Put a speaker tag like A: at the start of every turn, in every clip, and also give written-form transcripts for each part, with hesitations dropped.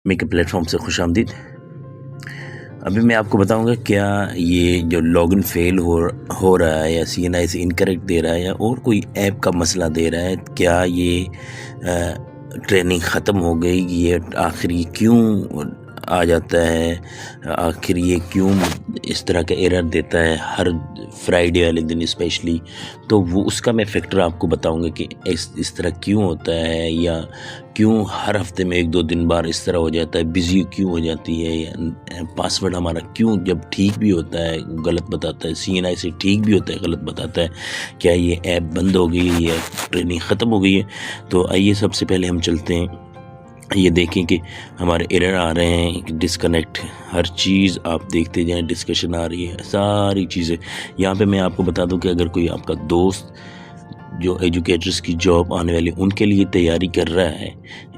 A: Make plate form سے خوش آمدید۔ ابھی میں آپ کو بتاؤں گا کیا یہ جو لاگن فیل ہو رہا ہے یا سی این آئی سے انکریکٹ دے رہا ہے یا اور کوئی ایپ کا مسئلہ دے رہا ہے، کیا یہ ٹریننگ ختم ہو گئی، یہ آخر یہ کیوں آ جاتا ہے، آخر یہ کیوں اس طرح کا ایرر دیتا ہے ہر فرائیڈے والے دن اسپیشلی، تو وہ اس کا میں فیکٹر آپ کو بتاؤں گا کہ اس طرح کیوں ہوتا ہے، یا کیوں ہر ہفتے میں 1-2 دن بار اس طرح ہو جاتا ہے، بزی کیوں ہو جاتی ہے، یا پاسورڈ ہمارا کیوں جب ٹھیک بھی ہوتا ہے غلط بتاتا ہے، سی این آئی سے ٹھیک بھی ہوتا ہے غلط بتاتا ہے، کیا یہ ایپ بند ہو گئی ہے یا ٹریننگ ختم ہو گئی ہے۔ تو آئیے سب سے پہلے ہم چلتے ہیں، یہ دیکھیں کہ ہمارے ایرر آ رہے ہیں، ڈسکنیکٹ، ہر چیز آپ دیکھتے جائیں، ڈسکشن آ رہی ہے، ساری چیزیں یہاں پہ میں آپ کو بتا دوں کہ اگر کوئی آپ کا دوست جو ایجوکیٹرز کی جاب آنے والی ان کے لیے تیاری کر رہا ہے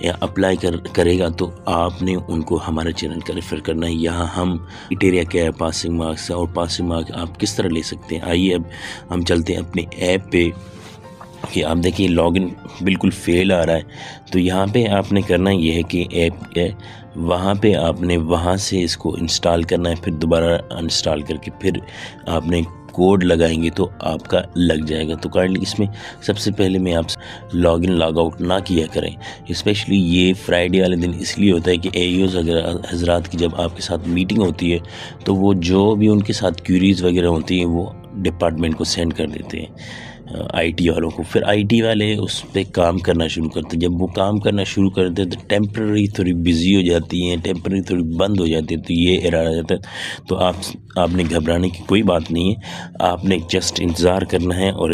A: یا اپلائی کرے گا، تو آپ نے ان کو ہمارے چینل کا ریفر کرنا ہے۔ یہاں ہم کرائٹیریا کیا ہے پاسنگ مارکس، اور پاسنگ مارکس آپ کس طرح لے سکتے ہیں۔ آئیے اب ہم چلتے ہیں اپنے ایپ پہ، کہ آپ دیکھیں لاگن بالکل فیل آ رہا ہے، تو یہاں پہ آپ نے کرنا یہ ہے کہ ایپ ہے وہاں پہ آپ نے وہاں سے اس کو انسٹال کرنا ہے، پھر دوبارہ انسٹال کر کے پھر آپ نے کوڈ لگائیں گے تو آپ کا لگ جائے گا۔ تو کائنڈلی اس میں سب سے پہلے میں آپ لاگ ان لاگ آؤٹ نہ کیا کریں، اسپیشلی یہ فرائیڈے والے دن اس لیے ہوتا ہے کہ اے ای اوز حضرات کی جب آپ کے ساتھ میٹنگ ہوتی ہے تو وہ جو بھی ان کے ساتھ کیوریز وغیرہ ہوتی ہیں وہ ڈپارٹمنٹ کو سینڈ کر دیتے ہیں آئی ٹی والوں کو، پھر آئی ٹی والے اس پہ کام کرنا شروع کرتے ہیں۔ جب وہ کام کرنا شروع کرتے ہیں تو ٹیمپرری تھوڑی بزی ہو جاتی ہیں، ٹیمپرری تھوڑی بند ہو جاتی ہے، تو یہ ایرر آ جاتا ہے۔ تو آپ نے گھبرانے کی کوئی بات نہیں ہے، آپ نے جسٹ انتظار کرنا ہے، اور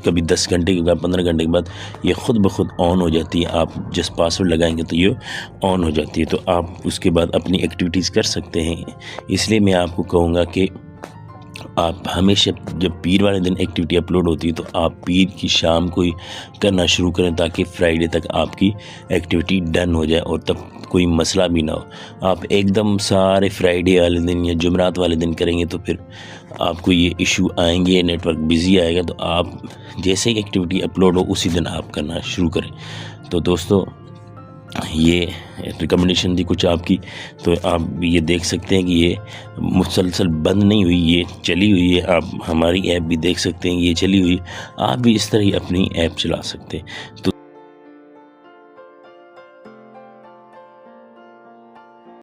A: کبھی 10 گھنٹے کے بعد 15 گھنٹے کے بعد یہ خود بخود آن ہو جاتی ہے۔ آپ جس پاسورڈ لگائیں گے تو یہ آن ہو جاتی ہے، تو آپ اس کے بعد اپنی ایکٹیویٹیز کر سکتے ہیں۔ اس لیے میں آپ کو کہوں گا کہ آپ ہمیشہ جب پیر والے دن ایکٹیویٹی اپلوڈ ہوتی ہے تو آپ پیر کی شام کو ہی کرنا شروع کریں، تاکہ فرائیڈے تک آپ کی ایکٹیویٹی ڈن ہو جائے اور تب کوئی مسئلہ بھی نہ ہو۔ آپ ایک دم سارے فرائیڈے والے دن یا جمعرات والے دن کریں گے تو پھر آپ کو یہ ایشو آئیں گے، نیٹ ورک بزی آئے گا، تو آپ جیسے ہی ایکٹیویٹی اپلوڈ ہو اسی دن آپ کرنا شروع کریں۔ تو دوستو یہ ریکمنڈیشن تھی کچھ آپ کی، تو آپ یہ دیکھ سکتے ہیں کہ یہ مسلسل بند نہیں ہوئی، یہ چلی ہوئی ہے۔ آپ ہماری ایپ بھی دیکھ سکتے ہیں، یہ چلی ہوئی، آپ بھی اس طرح ہی اپنی ایپ چلا سکتے ہیں۔ تو